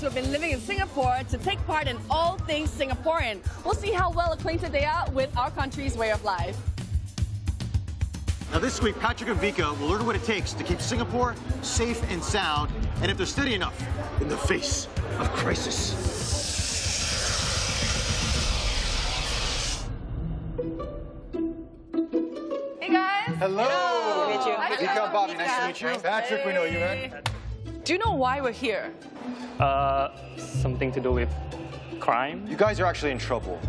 who have been living in Singapore to take part in all things Singaporean. We'll see how well acquainted they are with our country's way of life. Now this week, Patrick and Vika will learn what it takes to keep Singapore safe and sound, and if they're steady enough in the face of crisis. Hey guys! Hello! Nice to meet you. Vika, Bobby, nice to meet you. Patrick, we know you, man. Do you know why we're here? Something to do with crime? You guys are actually in trouble.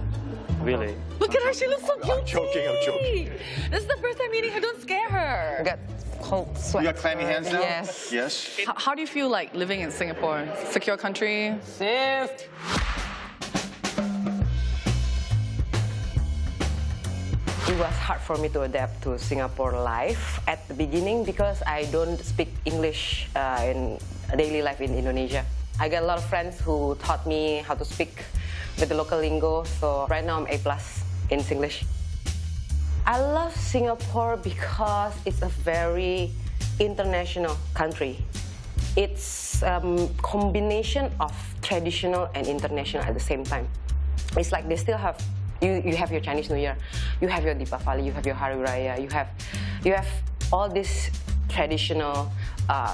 Really? Look at her, she looks so guilty. I'm joking. This is the first time meeting her, don't scare her. I got cold sweat. You got clammy hands now? Yes. Yes. How do you feel like living in Singapore? Secure country? Safe. It was hard for me to adapt to Singapore life at the beginning because I don't speak English in daily life in Indonesia. I got a lot of friends who taught me how to speak with the local lingo, so right now I'm A+ in Singlish. I love Singapore because it's a very international country. It's a combination of traditional and international at the same time. It's like they still have You have your Chinese New Year, you have your Deepavali, you have your Hari Raya, you have all this traditional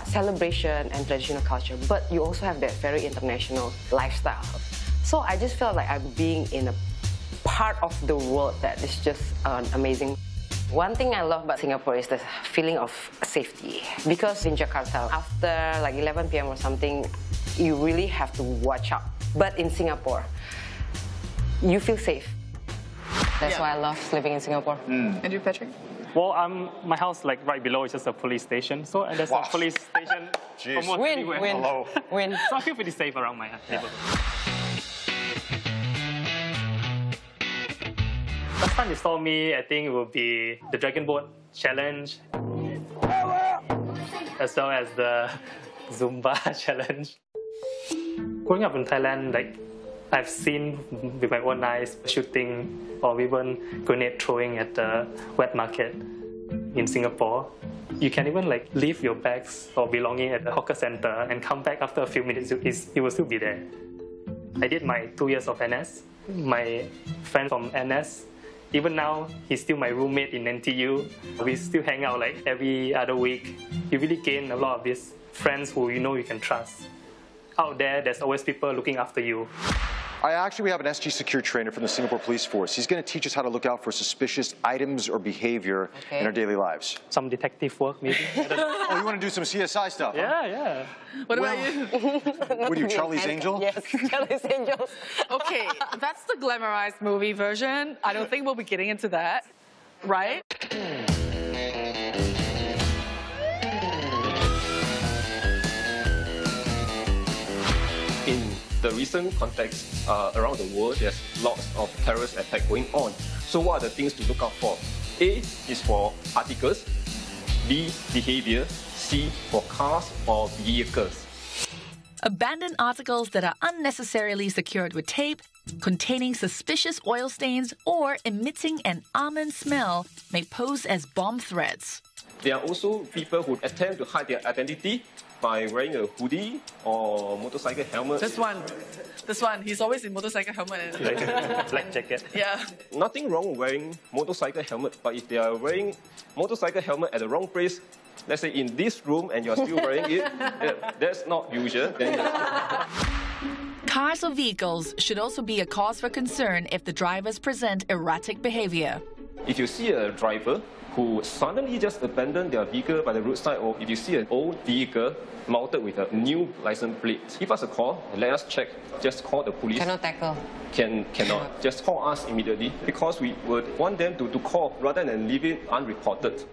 celebration and traditional culture, but you also have that very international lifestyle. So I just felt like I'm being in a part of the world that is just amazing. One thing I love about Singapore is the feeling of safety. Because in Jakarta, after like 11 p.m. or something, you really have to watch out. But in Singapore, you feel safe. That's why I love living in Singapore. And you, Patrick? Well, my house, like right below, is just a police station. So there's a police station almost everywhere. Win. So I feel pretty safe around my neighborhood. Last time you saw me, I think it will be the Dragon Boat Challenge, as well as the Zumba Challenge. Growing up in Thailand, like I've seen with my own eyes shooting or even grenade throwing at the wet market in Singapore. You can even like leave your bags or belonging at the hawker center and come back after a few minutes, it will still be there. I did my 2 years of NS. My friend from NS, even now, he's still my roommate in NTU. We still hang out like every other week. You really gain a lot of these friends who you know you can trust. Out there, there's always people looking after you. We have an SG Secure trainer from the Singapore Police Force. He's going to teach us how to look out for suspicious items or behavior in our daily lives. Some detective work, maybe. Oh, you want to do some CSI stuff? Yeah, yeah. What about you? What are you, Charlie's Angel? Yes, Charlie's Angels. Okay, that's the glamorized movie version. I don't think we'll be getting into that, right? In the recent context around the world, there's lots of terrorist attacks going on. So what are the things to look out for? A is for articles, B, behavior, C, for cars or vehicles. Abandoned articles that are unnecessarily secured with tape, containing suspicious oil stains, or emitting an almond smell may pose as bomb threats. There are also people who attempt to hide their identity by wearing a hoodie or motorcycle helmet. This one, he's always in motorcycle helmet. Like black jacket. Yeah. Nothing wrong with wearing motorcycle helmet, but if they are wearing motorcycle helmet at the wrong place, let's say in this room and you're still wearing it, that's not usual. Cars or vehicles should also be a cause for concern if the drivers present erratic behavior. If you see a driver who suddenly just abandoned their vehicle by the roadside, or if you see an old vehicle mounted with a new license plate, give us a call and let us check. Just call the police. Cannot tackle. Cannot. Just call us immediately because we would want them to call rather than leave it unreported.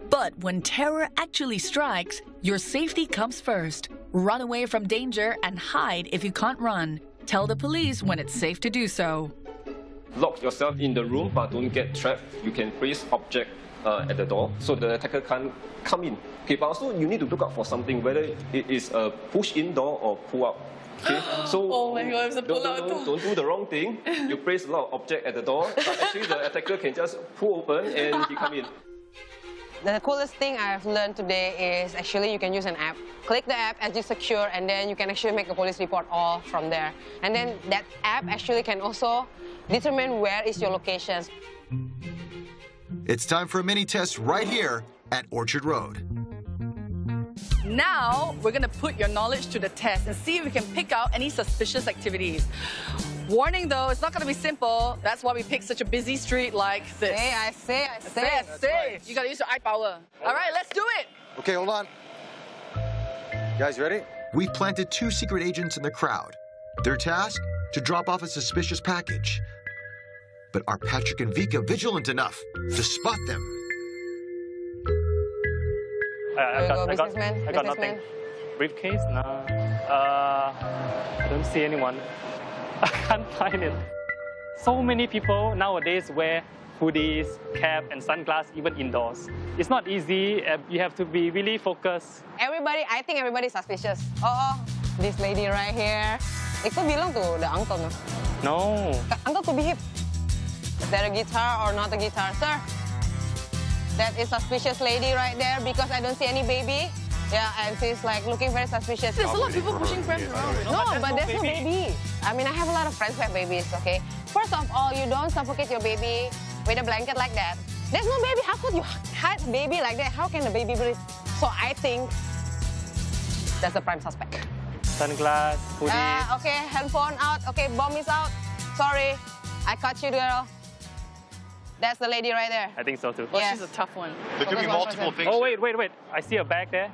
But when terror actually strikes, your safety comes first. Run away from danger and hide if you can't run. Tell the police when it's safe to do so. Lock yourself in the room but don't get trapped. You can place object at the door so the attacker can't come in. Okay, but also you need to look out for something, whether it is a push-in door or pull-out. Okay, so Oh my God, it's a pull-out door. Don't do the wrong thing. You place a lot of object at the door, but actually the attacker can just pull open and he come in. The coolest thing I've learned today is actually you can use an app. Click the app, SG Secure, and then you can actually make a police report all from there. And then that app actually can also determine where is your location. It's time for a mini test right here at Orchard Road. Now, we're going to put your knowledge to the test and see if we can pick out any suspicious activities. Warning though, it's not going to be simple. That's why we picked such a busy street like this. I say. Right. You got to use your eye power. All right, let's do it. Okay, hold on. You guys ready? We've planted 2 secret agents in the crowd. Their task? To drop off a suspicious package. But are Patrick and Vika vigilant enough to spot them? I got nothing. Briefcase? No. I don't see anyone. I can't find it. So many people nowadays wear hoodies, cap, and sunglasses even indoors. It's not easy. You have to be really focused. I think everybody's suspicious. Oh, this lady right here. Itu bilang tuh the uncle. No. Uncle could be hip. Is that a guitar or not a guitar, sir? That is suspicious lady right there because I don't see any baby. Yeah, and she's like looking very suspicious. There's a lot of people pushing prams around. No, but there's no baby. I mean, I have a lot of friends who have babies, okay? First of all, you don't suffocate your baby with a blanket like that. There's no baby. How could you hide a baby like that? How can the baby breathe? So I think that's the prime suspect. Sunglass, hoodie. Okay, handphone out. Okay, bomb is out. Sorry, I caught you, girl. That's the lady right there. I think so too. Well, she's a tough one. There could be multiple things. Oh, wait. I see a bag there.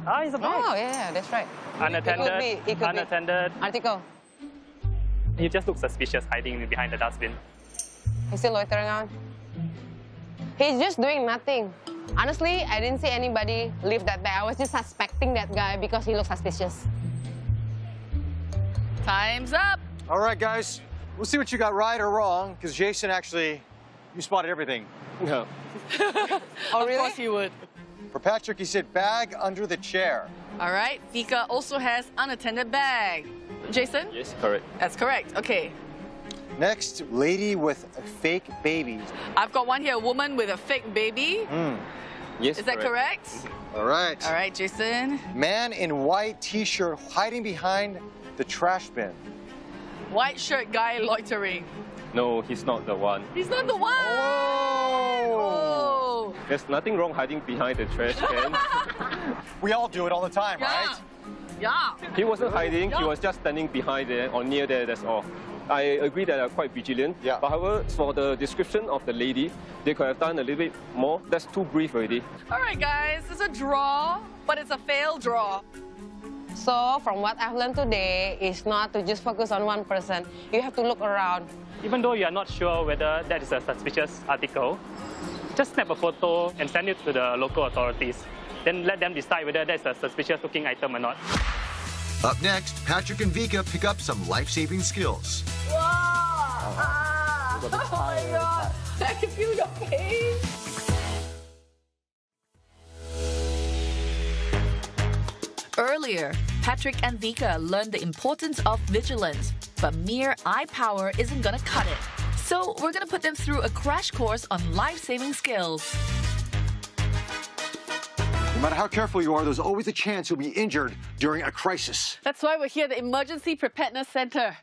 Ah, it's a bag. Oh, yeah, that's right. Unattended. It could unattended. Be. Article. He just looks suspicious hiding behind the dustbin. He's still loitering around. He's just doing nothing. Honestly, I didn't see anybody leave that bag. I was just suspecting that guy because he looks suspicious. Time's up. All right, guys. We'll see what you got right or wrong, because Jason actually, you spotted everything. No. Oh, really? Of course you would. For Patrick, he said bag under the chair. All right, Vika also has unattended bag. Jason? Yes, correct. That's correct. Okay. Next, lady with a fake baby. I've got one here, a woman with a fake baby. Yes, Is that correct? All right. All right, Jason. Man in white t-shirt hiding behind the trash bin. White shirt guy loitering. No, he's not the one. He's not the one. Oh. There's nothing wrong hiding behind the trash can. We all do it all the time, right? Yeah. He wasn't hiding, he was just standing behind there or near there, that's all. I agree that they're quite vigilant. Yeah. But however, for the description of the lady, they could have done a little bit more. That's too brief already. All right, guys, it's a draw, but it's a failed draw. So, from what I've learned today, is not to just focus on one person. You have to look around. Even though you are not sure whether that is a suspicious article, just snap a photo and send it to the local authorities. Then let them decide whether that's a suspicious-looking item or not. Up next, Patrick and Vika pick up some life-saving skills. Whoa! Oh my God! I can feel your pain. Earlier, Patrick and Vika learned the importance of vigilance, but mere eye power isn't gonna cut it. So we're gonna put them through a crash course on life-saving skills. No matter how careful you are, there's always a chance you'll be injured during a crisis. That's why we're here at the Emergency Preparedness Center.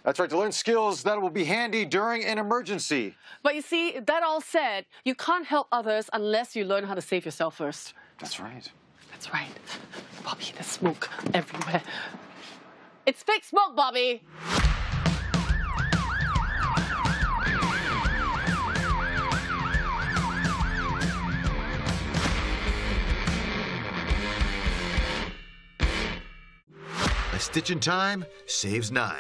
That's right, to learn skills that will be handy during an emergency. But you see, that all said, you can't help others unless you learn how to save yourself first. That's right. That's right. Bobby, there's smoke everywhere. It's fake smoke, Bobby! A stitch in time saves 9.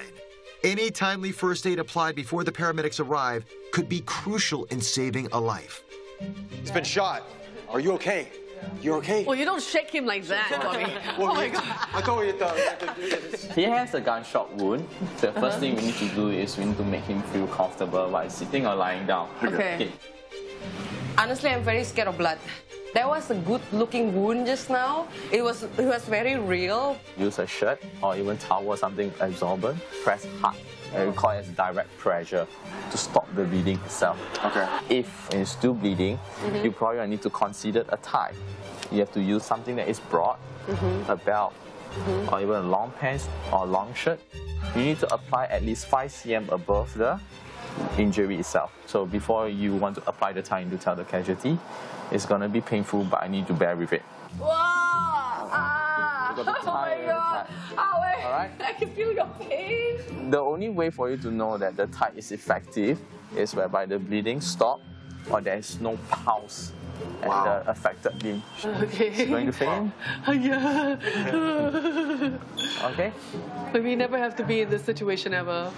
Any timely first aid applied before the paramedics arrive could be crucial in saving a life. He's been shot. Are you okay? You okay? Well, you don't shake him like that, Bobby. Oh my God. I thought you thought. He has a gunshot wound. The first thing we need to do is we need to make him feel comfortable by sitting or lying down. Okay. Honestly, I'm very scared of blood. That was a good-looking wound just now. It was very real. Use a shirt or even towel or something absorbent. Press hard and we call it direct pressure to stop the bleeding itself. Okay. If it's still bleeding, you probably need to consider a tie. You have to use something that is broad, a belt, or even a long pants or a long shirt. You need to apply at least 5 cm above the injury itself. So before you want to apply the tie, you need to tell the casualty, it's going to be painful, but I need to bear with it. Whoa! Ah! You got the tie Oh my God! All right? I can feel your pain. The only way for you to know that the tie is effective is whereby the bleeding stops or there is no pulse at the affected limb. Okay. Is it going to faint? Yeah. Okay? But we never have to be in this situation ever.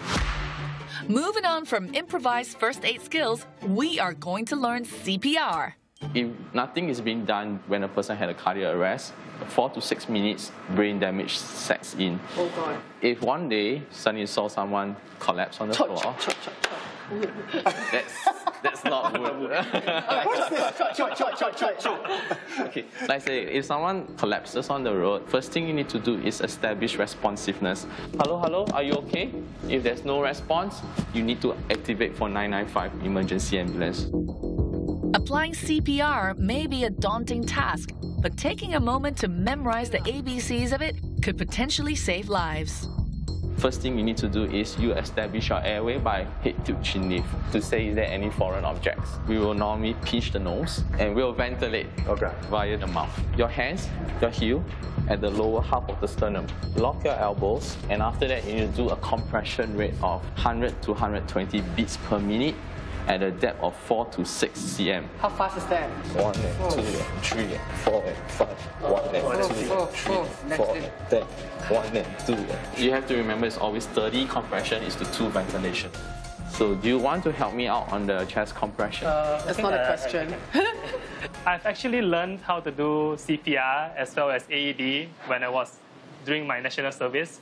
Moving on from improvised first aid skills, we are going to learn CPR. If nothing is being done when a person had a cardiac arrest, 4 to 6 minutes brain damage sets in. Oh God. If one day suddenly saw someone collapse on the floor, that's not good. What's this? Okay, like I say, if someone collapses on the road, first thing you need to do is establish responsiveness. Hello, hello, are you okay? If there's no response, you need to activate for 995 emergency ambulance. Applying CPR may be a daunting task, but taking a moment to memorize the ABCs of it could potentially save lives. First thing you need to do is you establish your airway by head to chin lift to say is there any foreign objects. We will normally pinch the nose and we'll ventilate via the mouth. Your hands, your heel at the lower half of the sternum. Lock your elbows and after that you need to do a compression rate of 100 to 120 beats per minute at a depth of 4 to 6 cm. How fast is that? 1 and 2 and 3 and 4 and 5. 1 and 2 and 3 and 4 and 10. 1 and 2. You have to remember it's always 30 compression is to 2 ventilation. So do you want to help me out on the chest compression? That's not a question. I've actually learned how to do CPR as well as AED when I was doing my national service.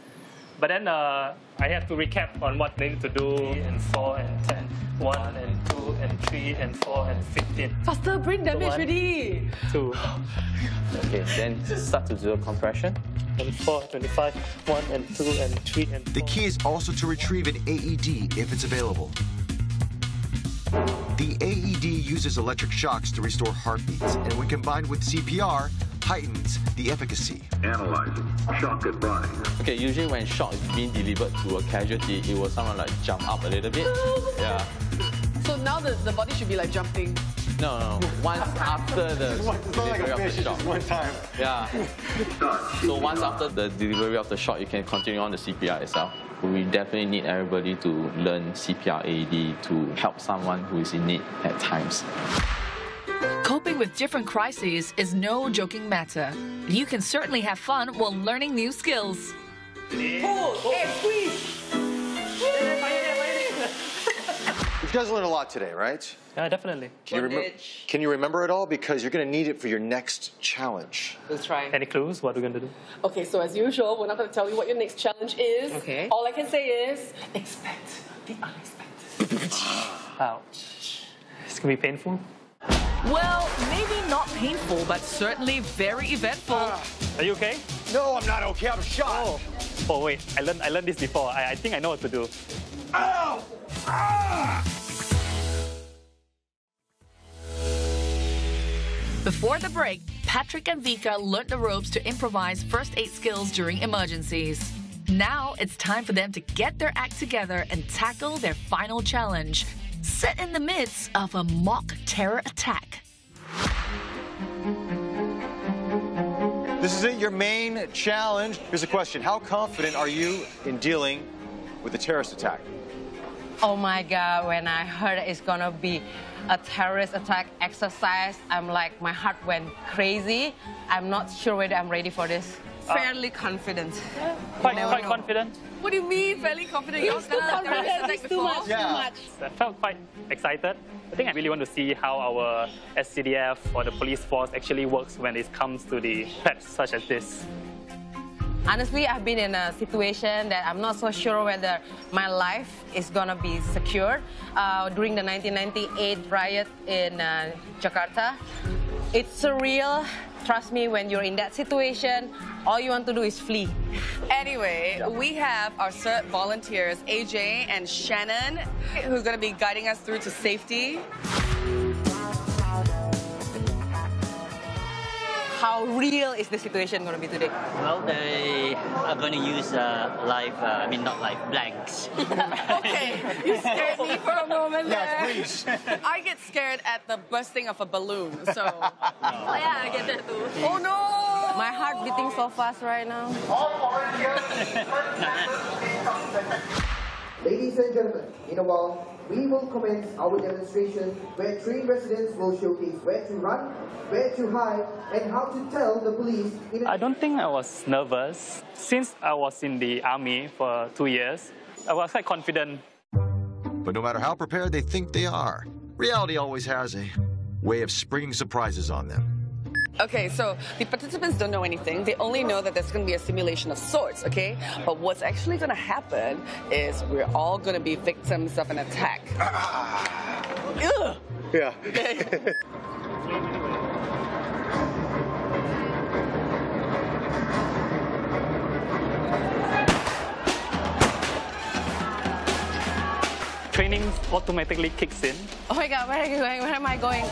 But then I have to recap on what I need to do. 3 and 4 and 10. 1 and 2 and 3 and 4 and 15. Faster, brain damage already. 2 Okay, then start to do a compression. and 4, 25, 1 and 2 and 3 and 4. The key is also to retrieve an AED if it's available. The AED uses electric shocks to restore heartbeats, and when combined with CPR, heightens the efficacy. Analyzing. Shock advised. Okay, usually when shock is being delivered to a casualty, it will someone like jump up a little bit. Yeah. So now the body should be like jumping. No. Once after the delivery of the shock. One time. Yeah. So once after the delivery of the shock, you can continue on the CPR itself. We definitely need everybody to learn CPR AED to help someone who is in need at times. Coping with different crises is no joking matter. You can certainly have fun while learning new skills. You guys learned a lot today, right? Yeah, definitely. Can you remember it all? Because you're going to need it for your next challenge. Let's try. Any clues? What are we going to do? Okay, so as usual, we're not going to tell you what your next challenge is. Okay. All I can say is, expect the unexpected. Ouch. It's going to be painful. Well, maybe not painful, but certainly very eventful. Are you okay? No, I'm not okay. I'm shot. Oh wait, I learned this before. I think I know what to do. Ow! Ah! Before the break, Patrick and Vika learned the ropes to improvise first aid skills during emergencies. Now it's time for them to get their act together and tackle their final challenge, set in the midst of a mock terror attack. This is it, your main challenge. Here's a question. How confident are you in dealing with a terrorist attack? Oh my God, when I heard it's gonna be a terrorist attack exercise, I'm like, my heart went crazy. I'm not sure whether I'm ready for this. Fairly confident. Quite confident. What do you mean, fairly confident? You've done a terrorist attack before? Too much. I felt quite excited. I think I really want to see how our SCDF or the police force actually works when it comes to the threats such as this. Honestly, I've been in a situation that I'm not so sure whether my life is gonna be secure. During the 1998 riot in Jakarta, It's surreal. Trust me, when you're in that situation, all you want to do is flee. Anyway, we have our CERT volunteers, AJ and Shannon, who are going to be guiding us through to safety. How real is the situation going to be today? Well, they are going to use blanks. Okay, you scared me for a moment there. Yes, please. I get scared at the bursting of a balloon, so... Oh yeah, I get that too. Oh no! My heart beating so fast right now. Ladies and gentlemen, in a while, we will commence our demonstration where trained residents will showcase where to run, where to hide, and how to tell the police. I don't think I was nervous. Since I was in the army for 2 years, I was quite confident. But no matter how prepared they think they are, reality always has a way of springing surprises on them. Okay, so the participants don't know anything. They only know that there's going to be a simulation of sorts, okay? But what's actually going to happen is we're all going to be victims of an attack. Ugh. Yeah. Okay. Training automatically kicks in. Oh my God, where are you going? Where am I going?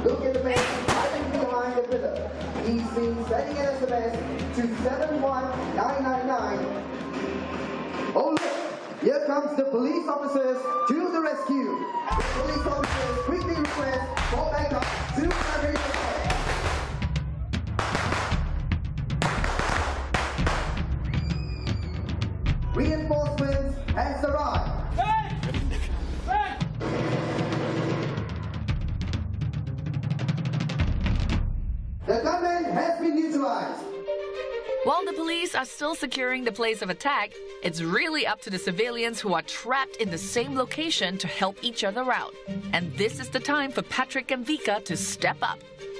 Look at the man hiding behind the pillar. He's been sending an SMS to 71999. Oh look, here comes the police officers to the rescue. Police officers quickly request for backup to primary suspect. Reinforcements has arrived. The gunman has been neutralized. While the police are still securing the place of attack, it's really up to the civilians who are trapped in the same location to help each other out. And this is the time for Patrick and Vika to step up.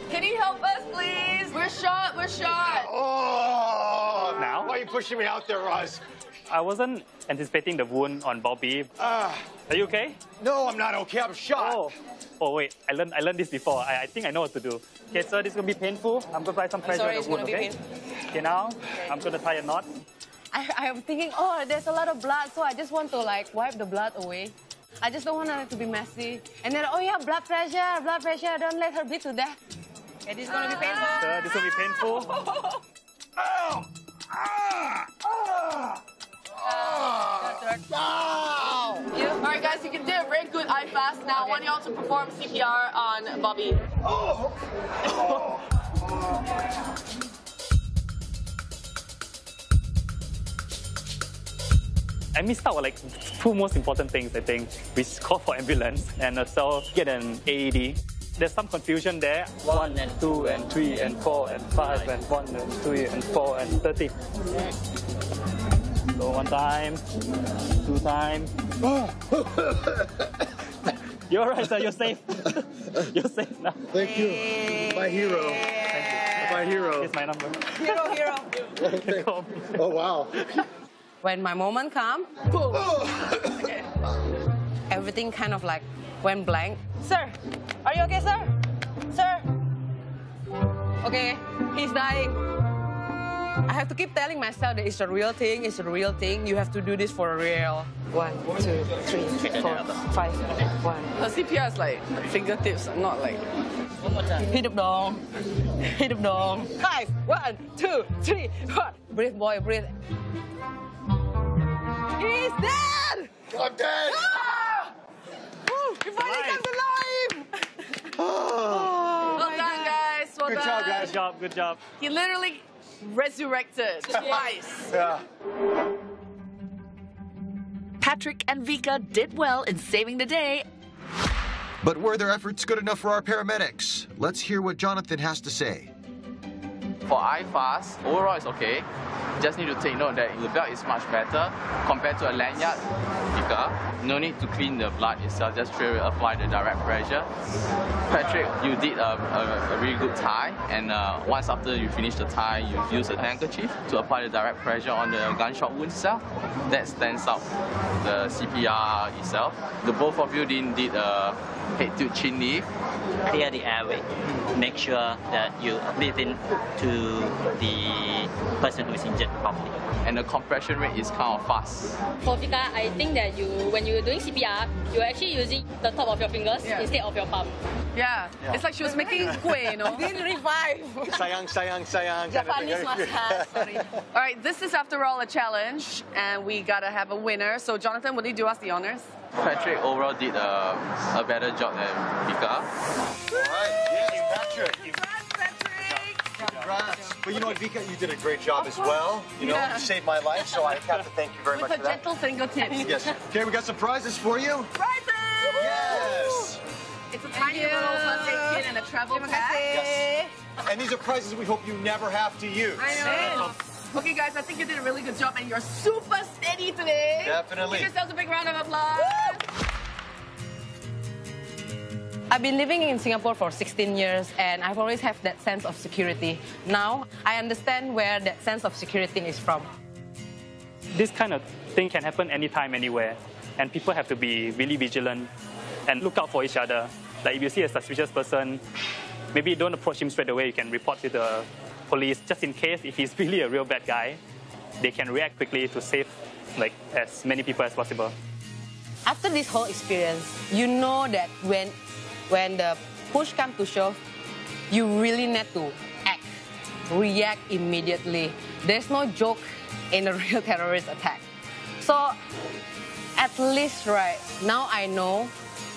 Can you help us, please? We're shot, we're shot. Oh! Now? Why are you pushing me out there, Roz? I wasn't anticipating the wound on Bobby. Are you okay? No, I'm not okay. I'm shot. Oh wait, I learned this before. I think I know what to do. Okay, sir, this is going to be painful. I'm going to apply some pressure on the wound, okay? Okay, now, I'm going to tie a knot. I am thinking, oh, there's a lot of blood, so I just want to wipe the blood away. I just don't want it to be messy. And then, oh yeah, blood pressure, don't let her bleed to death. Okay, this is going to be painful. Sir, this will be painful. Ow! All right, guys, you can do a very good eye fast. Now, I want you all to perform CPR on Bobby. I missed out on two most important things, I think. We call for ambulance and also get an AED. There's some confusion there. 1 and 2 and 3 and 4 and 5 and 1 and 3 and 4 and 30. So 1 time, 2 times. You're all right, sir. You're safe. You're safe now. Thank you. My hero. My hero. Here's my number. Hero. Oh, wow. When my moment comes, everything kind of went blank. Sir, are you okay, sir? Sir? Okay, he's dying. I have to keep telling myself that it's a real thing, it's a real thing. You have to do this for real. 1, 2, 3, 4, 5, 1. The CPR is like fingertips, not like... Hidup dong. Hidup dong. 5, 1, 2, 3, 4. Breathe, boy, breathe. He's dead! I'm dead! Ah! You finally come to life! Well done, guys. Well Good done. job, guys. Good job. He literally resurrected twice. Yeah. Patrick and Vika did well in saving the day. But were their efforts good enough for our paramedics? Let's hear what Jonathan has to say. For iFast, overall it's okay. Just need to take note that the belt is much better compared to a lanyard. If Vika. No need to clean the blood itself, just straight away apply the direct pressure. Patrick, you did a really good tie, and once after you finish the tie, you use a handkerchief to apply the direct pressure on the gunshot wound itself. That stands out the CPR itself. The both of you did a head to chin knee. Clear the airway. Make sure that you breathe in to the person who is injured properly. And the compression rate is kind of fast. For Vika, I think that when you're doing CPR, you're actually using the top of your fingers instead of your palm. Yeah. It's like she was making kueh, you know? Didn't revive. Sayang, sayang, sayang. Japanese massage, sorry. All right, this is after all a challenge, and we gotta have a winner. So Jonathan, will you do us the honors? Patrick overall did a better job than Vika. All right, yes, Patrick. Congrats. But you know what, Vika, you did a great job as well. You know, you saved my life, so I have to thank you very much for that. With a gentle fingertip. Yes. Okay, we got some prizes for you. Prizes! Yes. It's a tiny little birthday kit and a travel pack. Yes. And these are prizes we hope you never have to use. I know. Okay, guys, I think you did a really good job, and you're super steady today. Definitely. Give yourselves a big round of applause. I've been living in Singapore for 16 years, and I've always had that sense of security. Now, I understand where that sense of security is from. This kind of thing can happen anytime, anywhere, and people have to be really vigilant and look out for each other. Like if you see a suspicious person, maybe don't approach him straight away. You can report to the police, just in case if he's really a real bad guy, they can react quickly to save as many people as possible. After this whole experience, you know that when the push comes to shove, you really need to act, react immediately. There's no joke in a real terrorist attack. So at least now I know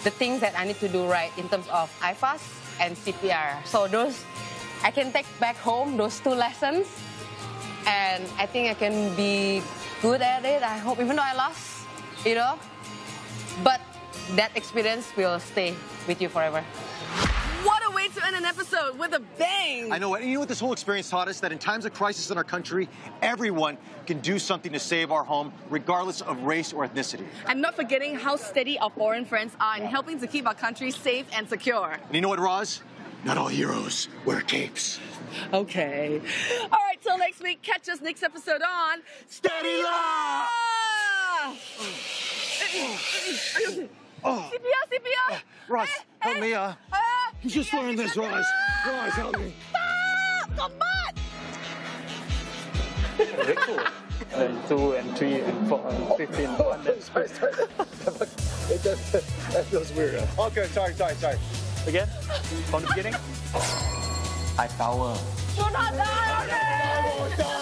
the things that I need to do in terms of IFAS and CPR. So I can take back home those 2 lessons, and I think I can be good at it. I hope, even though I lost, you know, but that experience will stay with you forever. What a way to end an episode, with a bang! I know, and you know what this whole experience taught us? That in times of crisis in our country, everyone can do something to save our home, regardless of race or ethnicity. And not forgetting how steady our foreign friends are in helping to keep our country safe and secure. And you know what, Roz? Not all heroes wear capes. Okay. All right, till next week, catch us next episode on Steady Law! Oh. CPR! Roz, help me, you just learned this, Roz. Roz, help me. Stop! Come on! Very cool. 2 and 3 and 4 and 15. Sorry. That feels weird. Okay, sorry. Again, from the beginning. High power. Do not die!